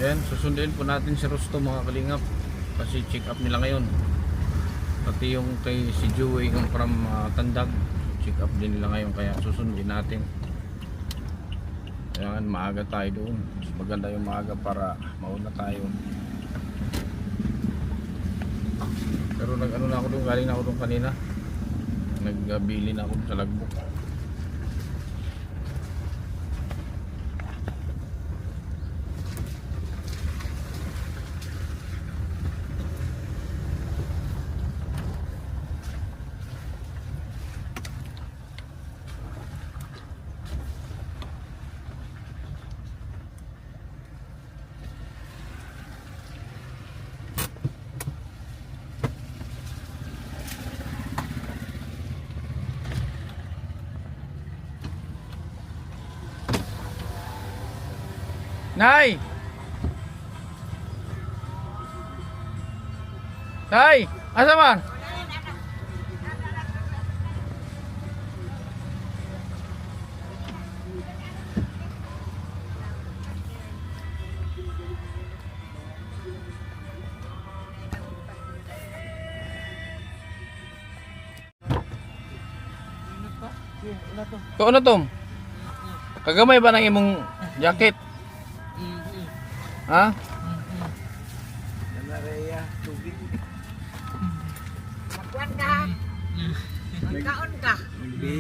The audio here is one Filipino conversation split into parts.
Ayan, susundin po natin si Rusto mga kalingap. Kasi check up nila ngayon. Pati yung kay si Joey yung from Tandag. Check up din nila ngayon kaya susundin natin. Ayan, maaga tayo doon. Mas maganda yung maaga para mauna tayo. Pero nag-ano na ako doon, galing na ako doon kanina. Nagbili na ako sa Lagbok. Nay! Nay! Asa man? Kau ano tom? Kagamay ba ng imong jacket? Ha? Nanareya, tubig. Magkuhan ka. Magkaon ka.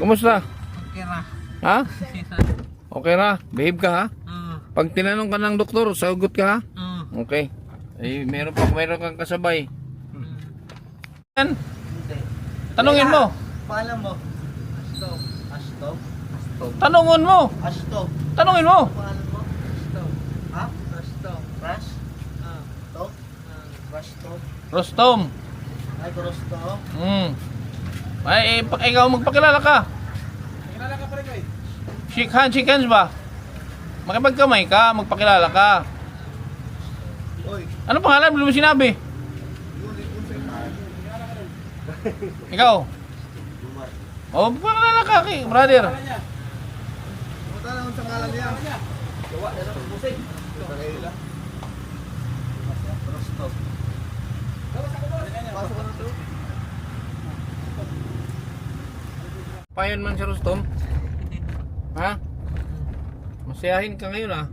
Kumusta? Okay ra. Ha? Okay na, behave ka ha? Pag tinanong ka ng doktor, sagot ka ha? Okay. Eh, meron kang kasabay. Yan. Tanungin mo. Paalam mo. Asto. Asto. Asto. Tanungon mo. Asto. Tanungin mo. Paalam mo. Asto. Ha? Asto. Ras? To? Rasto. Rostom. Ay, Rosto. Ay, ikaw magpakilala ka. Kilala ka pa rin kayo? Shake hands ba? Makipagkamay ka, magpakilala ka. Oy. Ano pangalan? Hindi mo sinabi. Ikaw? Oh, pakilala ka kay brother. Punta na sa ngalan niya. Gawa na lang musik. Kanila. Rosto. Pasok na to. Payon man si Rostom. Ha? Masayahin ka ngayon ah.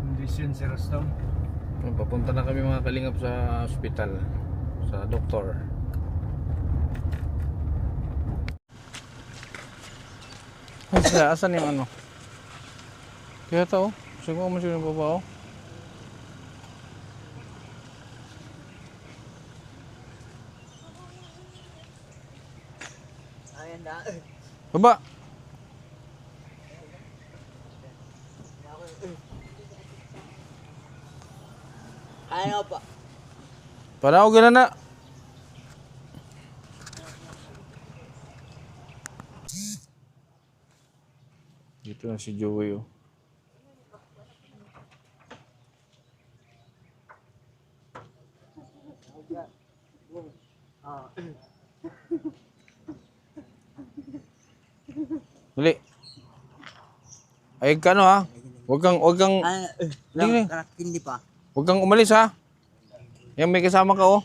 Condition si Rostom. Papunta na kami mga kalingap sa ospital. Sa doktor. Asan yung ano? Kaya to, siguro mo siya yung babaw. Ayan na. Baba! Ayaw pa. Para ako gana na. Dito na si Joey oh. Dali. Ay ka no ha. Wag kang Hindi. Hindi pa. Huwag kang umalis ha. Yan may kasama ka oh.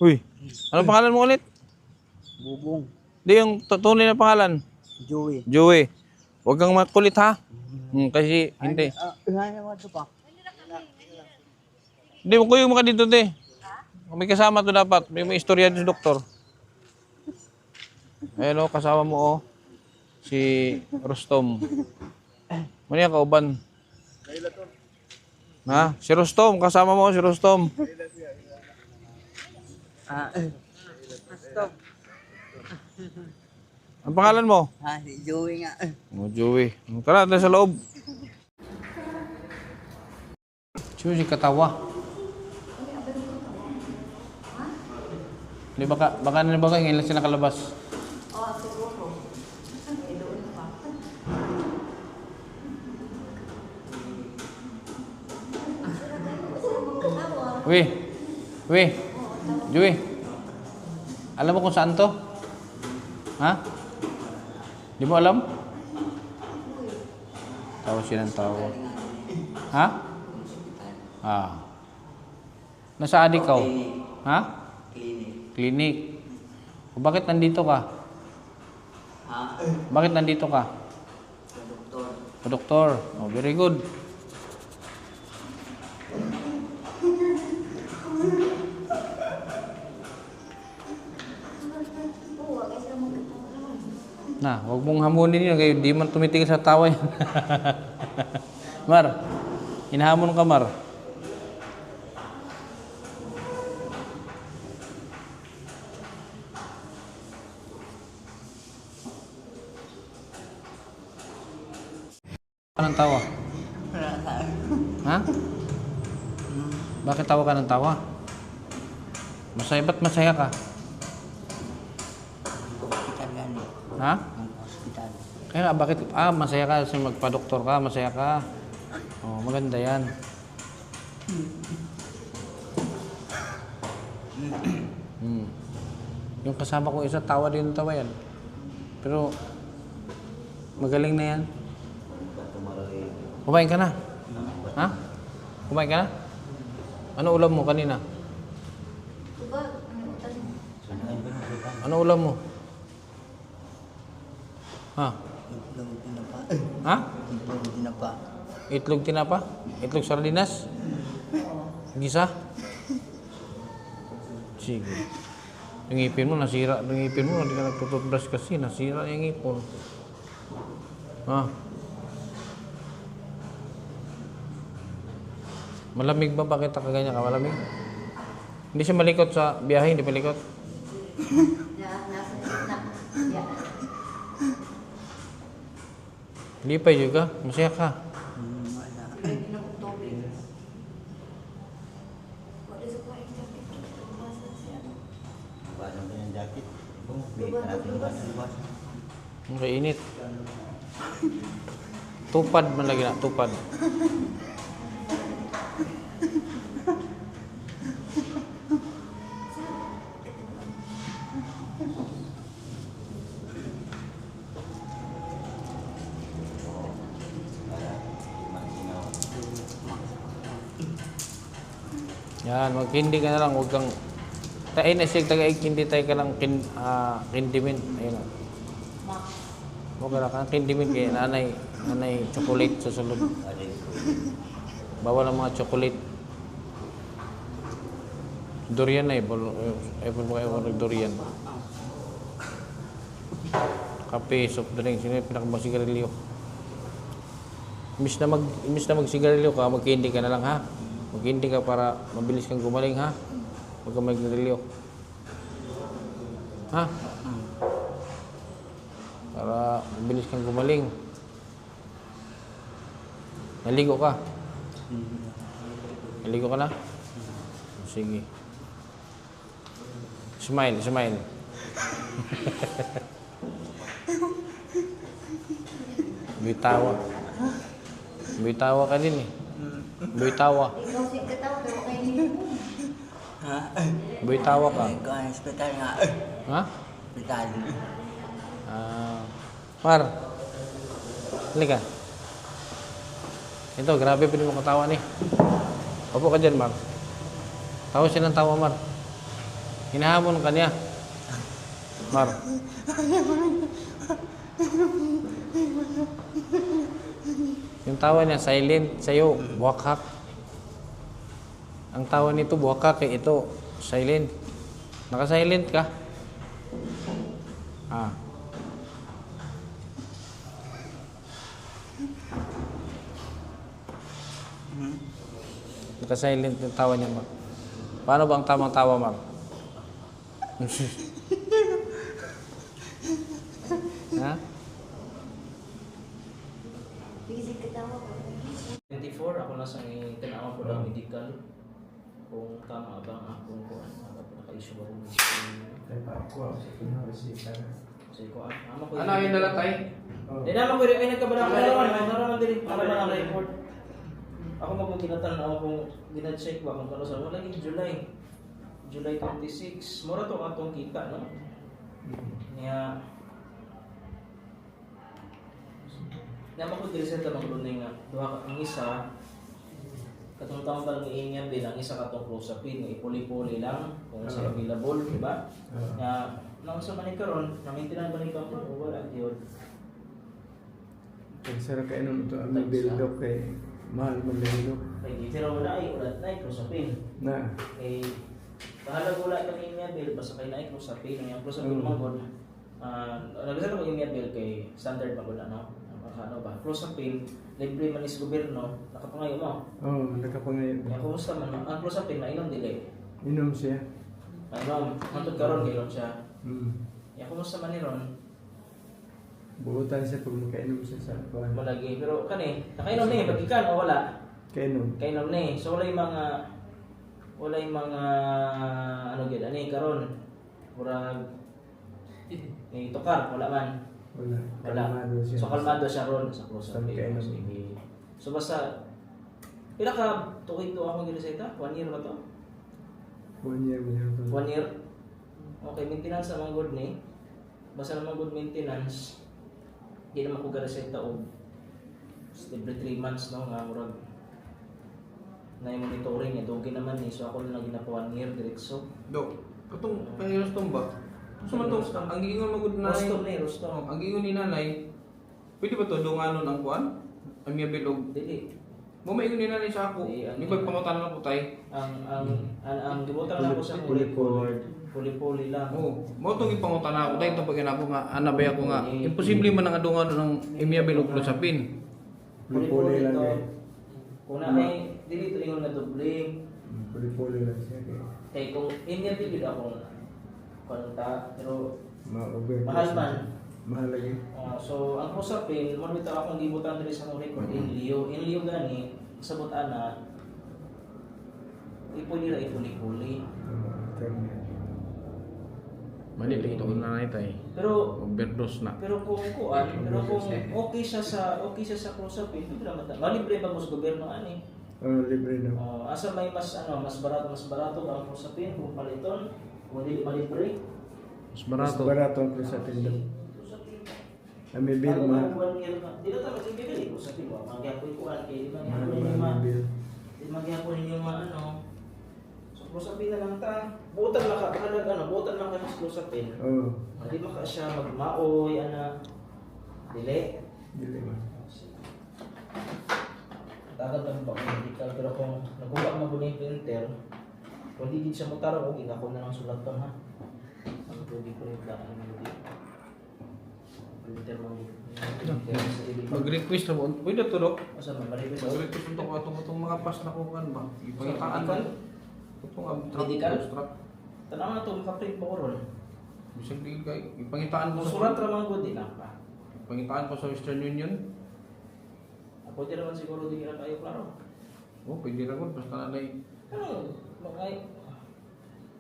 Uy. Ano pangalan mo ulit? Bubong. Di yung tunay na pangalan. Joey. Joey. Huwag kang makulit ha. Kasi hindi. Ayaw ito pa. Hindi mo kuyo mo ka dito te. May kasama to dapat. May istorya din sa doktor. Ayan oh, kasama mo oh. Si Rostom. Mani ka uban. Ha? Si Rostom, kasama mo si Rostom. Stop. Ang pangalan mo? Si Joey nga. Oh, Joey. Tara, tayo sa loob. Joey, katawa. Di baka na ba ngayon sila nakalabas? Oo, siguro. Eh, doon pa. Uy, Joey. Alam mo kung saan to? Ha? Di mo alam? Tawa siya ng tawa. Ha? Ah. Nasaan ikaw? Ha? Clinic. O, bakit nandito ka? Bakit nandito ka? O, doktor. Oh, very good. Na, wag mong hamunin yun. Kayo, di man tumitigil sa tawa yan. Mar, hinahamon ka, Mar. Ka ng tawa? Ha? Bakit tawa ka ng tawa? Masaya, ba't masaya ka? Ha? Kaya bakit? Masaya ka kasi magpa-doktor ka, masaya ka. Oh, maganda yan. Yung kasama ko isa, tawa din tawa yan. Pero, magaling na yan. Kumain ka na? Ha? Kumain ka na? Ano ulam mo kanina? Ano ulam mo? Ha? Ha? Itlog tinapa? Itlog sardinas? Gisa? Sige. Yung ngipin mo, nasira. Yung ngipin mo, hindi ka nagtututbrush kasi. Nasira yung ngipon. Ha? Malamig ba? Bakit kaganyan ka? Malamig? Hindi siya malikot sa biyahe, hindi malikot. Hindi pa juga, masaya ka. Okay, init. Tupad man lagi na, tupad. Yan, magkindi ka na lang, huwag kang... Tain na siya, taga-ikindi tayo ka lang kindimin. Ayun o. Huwag ka lang kindimin kay nanay chocolate sa sulod. Bawal ang mga chocolate. Durian na eh. Ewan mo kayo kung durian. Kape, soft drink. Sino yung pinakamasigarilyo? Imbis na magsigarilyo ka, magkindi ka na lang ha. Mag-hindi ka para mabilis kang gumaling, ha? Huwag kang magdadalyo. Ha? Para mabilis kang gumaling. Naligo ka? Naligo ka na? Sige. Smile, smile. Bitawa. Bitawa ka din eh. Bitawa. Ikaw si katawa pero kayo nito. Bitawa ka. Ikaw ang hospital nga. Ha? Hospital. Mar. Halika. Ito, grabe pa rin mo katawa ni. Opo ka dyan, Mar. Tawa siya ng tawa, Mar. Hinahamon ka niya. Mar. Yung tawa niya, silent. Sa'yo, buwakak. Ang tawa nito, buwakak. Eh, ito, silent. Naka-silent ka. Naka-silent yung tawa niya, Mar. Paano ba ang tamang tawa, Mar? Ha? Busy katawa ko. 24, ako na sa tinawa ko ng medical. Kung tama ba ang akong kuhan. Naka-issue ako ng Ano yung dala tayo? Hindi naman ko rin, ay nagkabalang naraman din ang report. Ako magkakilatan ako kung gina-check ba kung ano sa wala yung July 26. Mura to atong kita, no? Niya Naman ko diri sa tamang lunay nga duha ka ang isa katong tambal ng inya bilang isa katong clozapine nga ipuli-puli lang kung sa available, di ba? Nga nang sa man karon, namintinan ba ni ka o wala gyud. Pag sarap kayo nung ito, ang build-up kay mahal mo build-up. Kay pero wala ay ulat na clozapine. Na, Eh bahala wala kang inya bill basta kay na clozapine ang clozapine man gud. Nagsasabi ko inya bill kay standard man gud ano. Ano ba? Clozapine, libre man is gobyerno, nakapangayo mo. nakapangayon. Kaya kumusta man, ang clozapine na inom dili. Inom siya. Inom, hantod karon gayron siya. Mm. Kaya kumusta man ni ron, Buutan siya pag makainom siya sa kuhan. malagi. Pero kani, nakainom ni, bagikan o wala? Kainom. Kainom ni. So wala yung mga, ano gid ani karon. Murag, tukar, wala man. Wala. Wala. Kalmado siya. So kalmado siya ron sa clozapine. Kainom. Sige. So basta, pila ka tuwid to ako giniseta? 1 year ba to? 1 year mo yun. 1 year? Okay, maintenance naman good ni. Basta naman good maintenance. Hindi naman ko gareseta o every 3 months no nga murag na yung monitoring niya. Dogi naman ni. So ako na lagi na po 1 year diretso. Dok, katong pangiros ba? So man to, ang giingon magud na Rostom ni, Rostom. ang giingon ni nanay, pwede ba to dunganon ang kuan? Ang miya bilog. Dili. Mo maingon ni nanay sa ako. Di, Di ba pangutan na po tay? Ang gibutan lang ko sa puli-puli. Puli-puli lang. Oo, mo tong ipangutan na ako tay to pag ako nga anabay ako nga. Imposible man ang dunganon ng imya bilog clozapine. Puli-puli lang to. eh. Kung na may dili to ingon na doble. Puli-puli lang siya. Kay kung inya bilid ako konta pero Ma-over. mahal man. Mahal lagi. So ang clozapine mo bitaw akong gibutan diri sa mong record Inlio gani sabot ana ipuli ra ipuli-puli. Mali dito na nanay tay. Pero Overdose na. pero kung okay siya sa clozapine pwede ra mata. Malibre ba mo sa gobyerno ani? Libre na. Asa may mas barato ba ang clozapine kung paliton? Kung dili malibre? Mas Mas barato. barato ang sa tindog. May bill ma. Di na tayo magbibili ko sa tibo. Magyapon ko kay di Mahal magyapon ma ang bill. Di magyapon ninyo ano. So clozapine na lang ta. Butan lang ka butan lang ka sa clozapine. Oo. Di maka siya magmaoy ana. Dili. Dili ma. Dagat lang ba medical pero kung naguba mo yung printer, kung di siya mutaro ko ako na lang sulaton ha. Ang tubig ko rin lang ang printer mo. Mag-request na po. Pwede to dok. Asa man bari ko. Mag-request ito itong mga pas na kukan ba? Ipangitaan Medical? Itong abstract. Medical? Abstract. Tanaw na to maka-print mo ko ron. Bisag di kay ipangitaan ko Surat ra man gud din pa. Ipangitaan ko sa Western Union. Ako di naman siguro di kira kayo klaro. Oh, pwede ra gud basta na lay Ano? Magay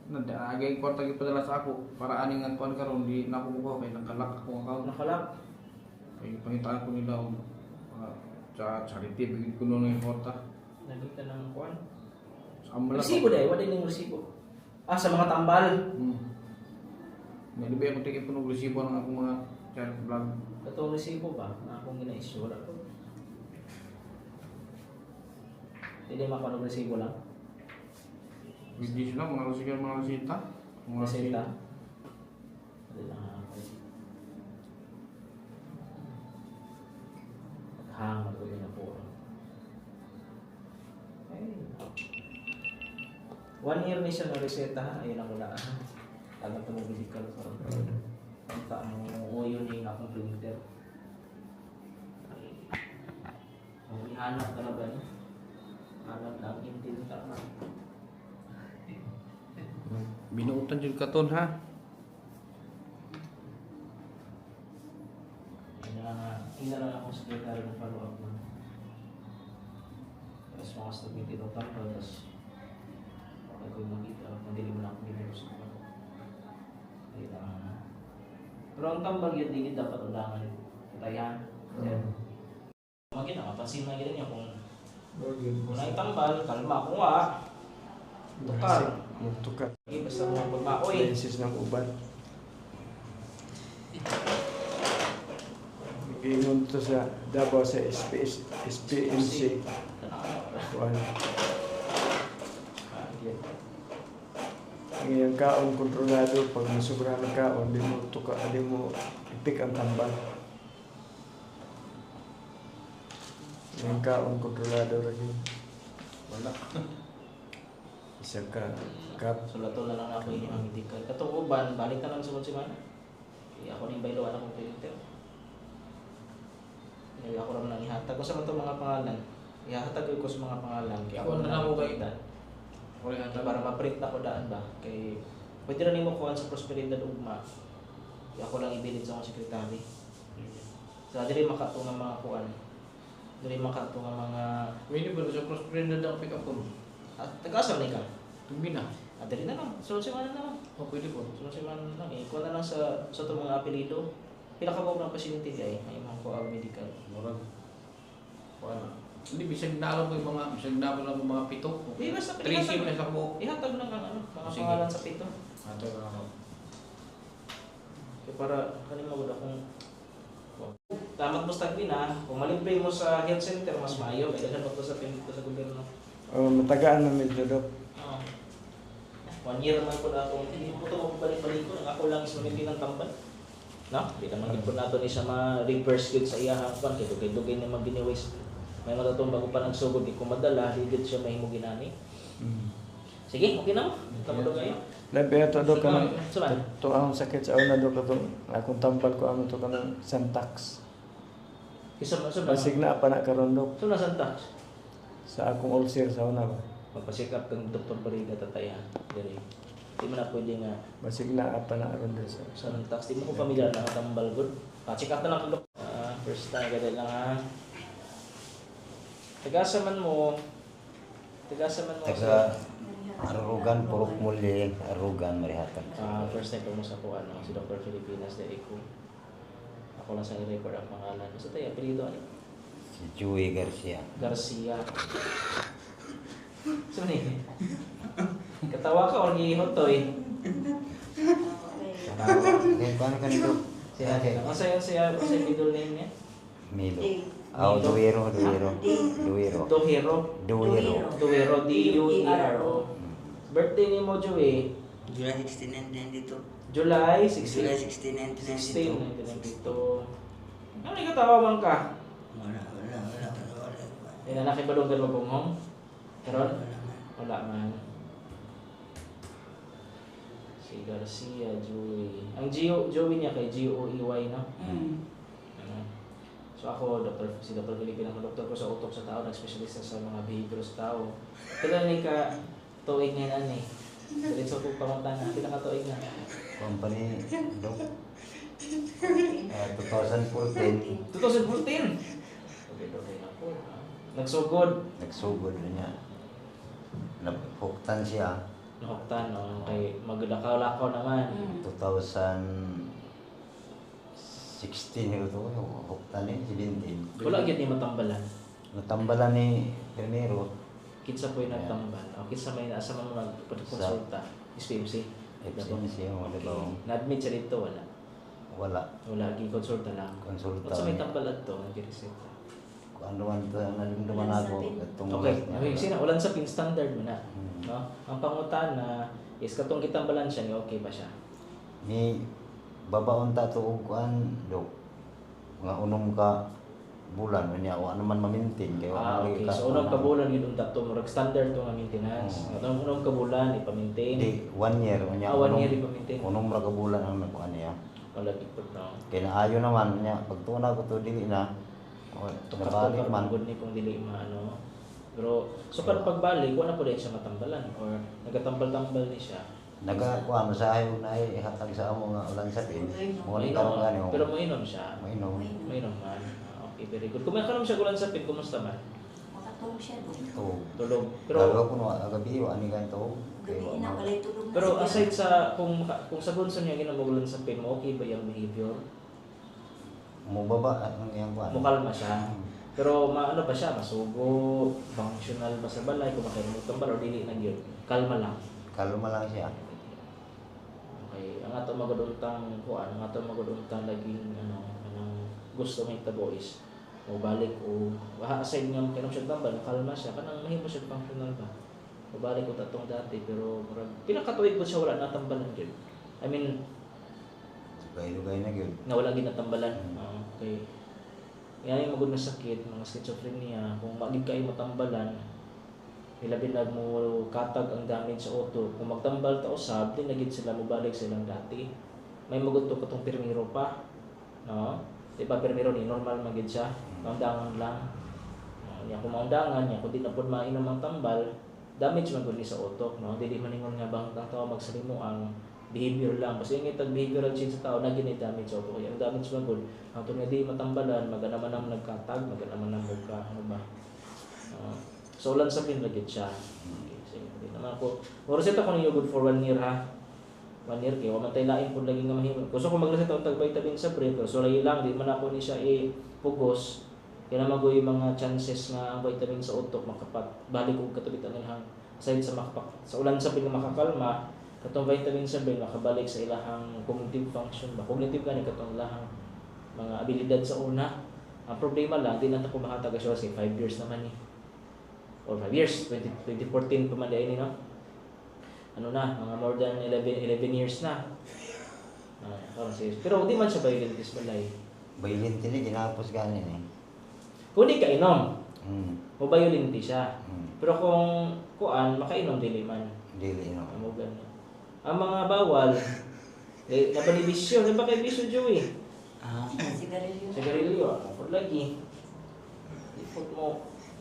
nadaagay kwarta gipadala sa ako para aning nga kuan karon di na ako kuha kay nagkalak ako account. nakalap. Kay ipangitaan ko nila og sa charity bigid ko noon yung kwarta. Nagita ng kuan. Sa amala. Resibo dai, wala ning resibo. Sa mga tambal. Nalibay ako tigit puno resibo ng akong mga charity vlog. Katong resibo ba? Na akong gina-issue wala ko. Hindi makanog resibo lang. Hindi sila mga resita. Mga Reseta. Hindi lang ako. Hang ako din na po. Ay. 1 year ni siya na reseta. Ayun ang wala. Tagal ito mo medical ko. Ang taong mo yun yung akong printer. Ang ihanap ka na ba niya? Hanap ng intinta na. Binuutan jud katon ha. Ina lang ako secretary ng follow-up mo. Tapos mga stability ng tampo, tapos okay ko yung magkita. Hindi mo na ako ginagawa sa mga. Pero ang tambal yun, hindi dapat ulangan. Katayan. Magkita, mapansin na gano'n niya kung naitambal, kalma ko nga. Tukar. Tukar. Basta mo pagmaoy. Lenses ng uban. Giingon to sa Davao sa SPNC. Kuan. Ang iyang kaon kontrolado pag nasubrahan ng kaon di mo ipik ang tambal. Ang kaon kontrolado lagi. Wala. Isa ka kap So lato na lang ako ini ang medical. Katong uban, balik na lang sa semana. Kaya ako ning baylo ana kong printer. Kaya ako ram nang ihatag ko sa mga mga pangalan. Ihatag ko sa mga pangalan kaya ako na ako kay daan. Para ma-print na ko daan ba kay pwede ra nimo kuan sa prosperidad ugma. Kaya ako lang ibilid sa akong sekretary. So dili makato nga mga kuan. Dili makato nga mga Pwede ba sa cross-branded ang pick-up ko? taga-asa ni ka. Tumbina. Dili na lang. Sunod semana na lang. O pwede po. Sunod semana na lang. Kuha na lang sa itong mga apelido. Pinakabawag ng pasyente ay may mga kuha medical. Murag. Kuan. Hindi bisag na alam ko yung bisag na alam yung mga pito. Di basta 3 na sa buhok. Ihatag lang ang mga Sige. pangalan sa pito. Ato na ako. Kaya para kanina mo akong tamat mo sa na, kung malibre mo sa health center, mas maayo. Kaya daghan mo to sa pinito sa gobyerno. matagaan na medyo dok. Oo. 1 year naman po na ako. Hindi ko ito mapabalik-balik ko. Ako lang is mamili ng tambal. No? Hindi naman po nato ni siya ma-reverse good sa iyahang pan. Kaya dugay-dugay na mag-giniways. May mga tatong bago pa nagsugod. Di ko madala. Higit siya may ginani. Sige, okay na mo. Tama kayo. Labi ato dok kanang Suman. to ang sakit sa una dok ato akong tambal ko ano to kanang santax. Isa mo, suman. Basig na pa na karon dok Suman Santa. sa akong ulcer sa una ba. Magpa-check up kang Dr. Bariga tataya. Diri. Di mo na pwede nga Basig na pa na karon sa sa tax. Di mo ko pamilyar na tambal good. Pa-check up na lang kang doktor. First time ka lang ha. Tagasaman mo. Tagasaman mo. Taga Arugan, Purok Muli, Arugan, Marihatag. First time ko mo sa kuan si Dr. Filipinas dahil ko. Ako lang sa i-record ang pangalan. Basta tayo, apelido ano? Si Joey Garcia. Garcia. Saan ni? Katawa ka o gihotoy? Okay, paano ka nito? Siya. Ang saya middle name niya? Milo. Dave. Oh, Duero. Duhero. Duero. D-U-E-R-O. Birthday ni mo, Joey. July 16, 1992. July July 16. 16, 1992. 16, 1992. Ano nagkatawaman ka? Wala. Nakibalungan mo pong Karon? Wala man. Si Garcia, Joey. Ang Joey niya kay G-O-E-Y, no? Ano? So ako, si Dr. Filipinas, ang doktor ko sa utok sa tao, nag-specialista sa mga behiklo sa tao. Kailan ka tuig ngayon, ani? Diretso ko pamantana, pinakatuig na. Company, Dok. 2014. 2014! Okay ako. Nagsugod. Nagsugod na niya. Napuktan siya. Nakoktan, no? Kay maglakaw-lakaw naman. 2016 ito. Huktan eh, 17. Wala gyud ni matambalan. Natambalan ni Primero. Kinsa po yung nagtambal. O kinsa may nasa mga nagkonsulta. SPMC. FCMC, wala ba? Na-admit siya dito, wala. Wala. Wala, konsulta lang. Konsulta. At sa may tambalan to, nag-reseta. Kung ano man ito, nalimduman ako. Okay, sina, ulan sa pin standard mo na. Hmm. No? Ang pangutan na is katong kitambalan siya, ni okay ba siya? Ni babaon ta to og kuan do nga unom ka bulan unya o ano man ma-maintain kay Okay. So, unang kabulan yun unta to, murag standard to nga maintenance. Atong unang kabulan, ipa-maintain. di 1 year unya 1 year ipa-maintain. unom ra ka bulan ang nagkuan niya Wala gipod na. kay naayo naman unya pagtuna ko to dili na nabalik Tukar-tukar man man ni kung dili maano. Pero so pagbalik, wala po din siya matambalan or nagatambal-tambal ni siya. nagakuan sa ayo na ihatag sa amo nga ulan sa pin mo ni karon gani Pero mainom siya. mainom Mainom man. Okay, very good. Kung may kanom siya gulan sa pin, kumusta man? Makatulog siya doon. to Tulog. pero Pero ko no agabi wa ani ganto Gabi na walay tulog na pero siya. aside sa kung sa gunson niya ginamugulan sa pin mo, okay ba yung behavior? mo baba ang iyang kuan Mukalma siya. Pero maano ba siya? Masugo, functional ba sa balay, kumakain mo tambal o dili na yun? Kalma lang. kalma lang siya Okay, ang ato magaduntang kuan, ang ato magaduntang laging gusto may tabo is o balik o aside nga kainom siya tambal, kalma siya, kanang mahimo siya functional ba. O balik ko tatong dati, pero murag pinakatuig ko siya wala natambalan yun. I mean, Lugay-lugay na yun. na wala ginatambalan. Okay. Yan yung magod na sakit, mga schizophrenia, kung magig kayo matambalan, ilabi na mo katag ang damage sa auto. Kung magtambal ta usab, di nagid sila mobalik silang dati. May magod to katong permiro pa, no? Di ba permiro ni normal magid siya, maundangan lang. Nya kung maundangan nya, kung di na pud mainom ang tambal, damage man gud ni sa utok, no? Dili man ingon nga bang tao magsalimo ang behavior lang. Kasi yung itag behavioral change sa tao, na damage sa utok. Yung damage man gud, ang tunay di matambalan, magana man ang nagkatag, magana man ang mugka, ano ba? So ulan sa pinragit siya. Okay, sige, hindi naman ako. Reseta ko ninyo good for 1 year ha. 1 year kayo, matay lain po lagi nga mahimo. Gusto ko magreseta og tag-vitamin sa pre, pero so lang, di man ako ni siya i-pugos. Kaya naman ko yung mga chances nga ang vitamin sa utok makapag-balik og katubit ang ilahang aside sa sa ulan sa pin nga makakalma, katong vitamin sa brain makabalik sa ilahang cognitive function ba. Cognitive gani katong ilahang mga abilidad sa una. Ang problema lang, di na ko makataga siya kasi 5 years naman ni. Or 5 years, 2014 pa man din no? Ano na, mga more than 11 years na. Pero di man siya violent balay. Violent ni ginapos ganin eh. Kung di ka inom, Mm. o violent siya. Mm. Pero kung kuan, makainom dili man. Dili no. Amo gani. Ang mga bawal, nabalibisyo, di ba kay bisyo Joey? Sigarilyo. Sigarilyo, ako lagi.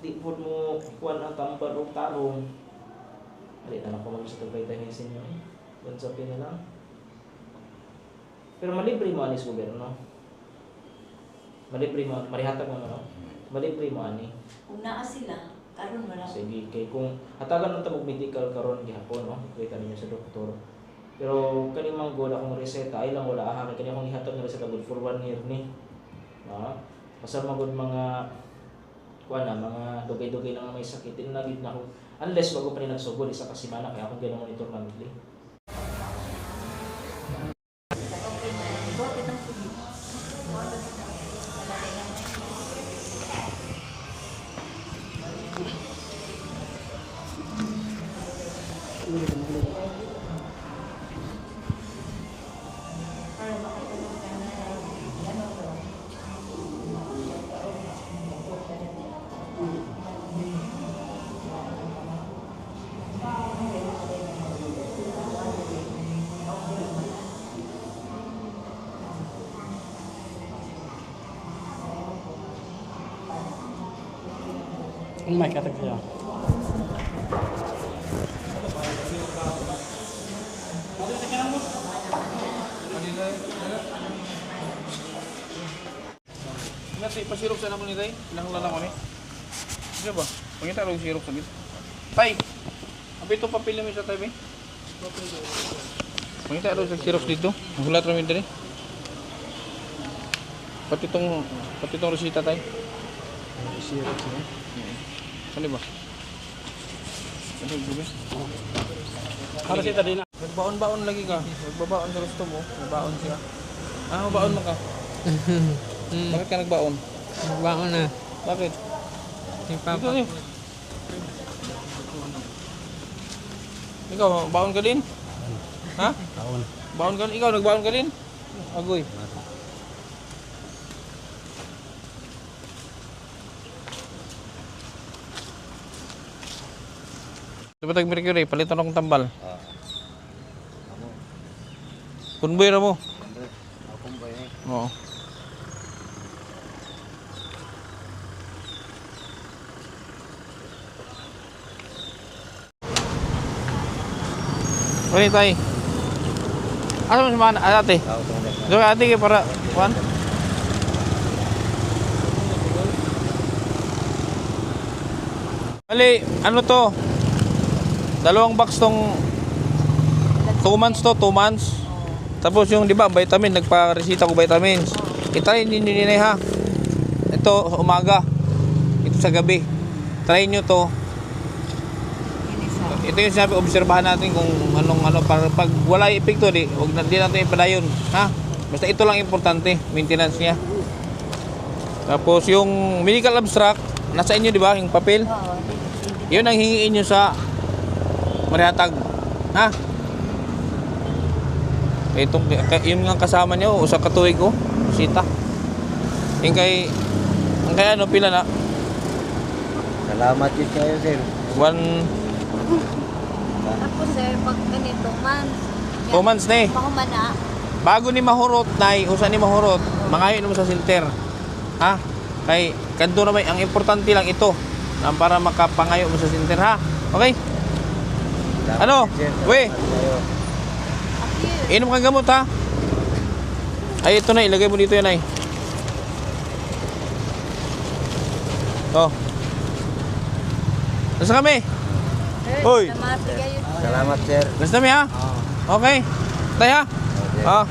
Di po mo kuan ang tambal o tarong. Dali na lang ko mag-isa vitamin C nyo eh. Konsapin na lang. Pero malibre mo ani sa gobyerno. Malibre mo, marihatag mo no? Malibre mo ani. Kung naa sila, karon man ako. Sige, kay kung hatagan ng tabog medical karon gihapon no, kita ninyo sa doktor. Pero kani mang goal akong reseta ay lang wala aha kay kani akong ihatag na reseta good for 1 year ni. Ha? Pasal magud mga kuan na mga dugay-dugay na may sakit din nagid na ako. Unless wag ko pa rin nagsugod isa ka semana kaya akong ganang monitor monthly. May katag siya. Nasi pasirok sa naman ni Tay. Ilang lang ako ni. Sige ba? Pangita ro sirok sa gid. Tay. Abi to papel mi sa tabi. Pangita ro sa sirok dito. Hulat ra mi diri. Pati tong resita Tay. Sirok siya. Sali ba? Ano gibe? Para siya tadi na. Nagbaon-baon lagi ka. Nagbabaon sa gusto mo. Nagbaon siya. Ah, baon mo ka. Bakit ka nagbaon? Nagbaon na. Bakit? Si Ito niyo. Ikaw, baon ka din? Ha? Baon. Baon ka? Ikaw, nagbaon ka din? Agoy. Ito ba tag-mercury? Palitan akong tambal. Kunboy na mo. Akong ba eh. Oo. Oy, Tay. Asa mo si mana? Ate. So, ate kayo para kuan. Ali, ano to? Dalawang box tong 2 months to, 2 months. Tapos yung 'di ba, vitamin, nagpa-resita ko vitamins. I-try ninyo ha. Ito umaga. Ito sa gabi. Try nyo to. Ito yung sinabi, obserbahan natin kung ano para pag wala epekto di, wag na din natin ipadayon, ha? Basta ito lang importante, maintenance niya. Tapos yung medical abstract, nasa inyo di ba yung papel? Oo. Yun ang hingiin nyo sa marihatag. Ha? Itong, yun nga kasama nyo, usa ka tuig ko, sita. Yung kay ano, pila na? Salamat yun kayo, sir. 1, Tapos sir, pag ganito, months. 2 months na eh. Mahumana. Bago ni mahurot, nay, usa ni mahurot, mangayon mo sa center. Ha? Kay kanto na may ang importante lang ito, para makapangayo mo sa center, ha? Okay? Ano? We, inom kang gamot, ha? Ay, ito na, ilagay mo dito yan, ay. Oh. Nasa kami? Hoy. Salamat, sir. Nasa kami, ha? Okay. Tay, ha? Ah.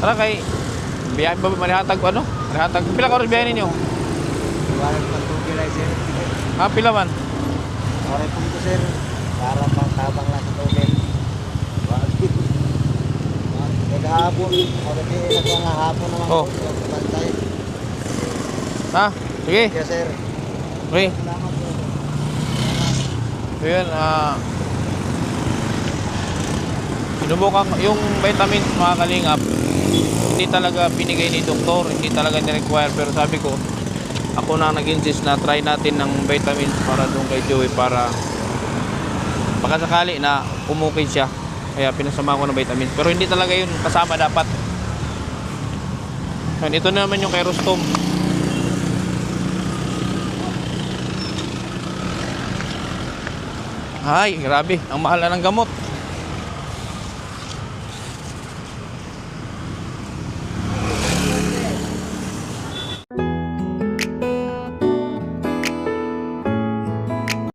Tara kay biyahe ba marihatag ko ano? Marihatag. Pila ka oras biyahe ninyo? Iwanan pa ito kilay, sir. Ha, pila man? Oray po ito, sir. Para pang tabang lang sa tubig. Naghahapon. Kasi naghahapon naman Oh. ako. Bantay. Ha? Sige. Yes, sir. Okay. So yun, sinubukan yung vitamins mga kalingap, hindi talaga binigay ni doktor, hindi talaga ni-require, pero sabi ko, ako na nag-insist na try natin ng vitamins para doon kay Joey para baka sakali na umukay siya, kaya pinasama ko ng vitamins, pero hindi talaga yun kasama dapat. And ito na naman yung kay Rustom. Ay, grabe, ang mahal na ng gamot.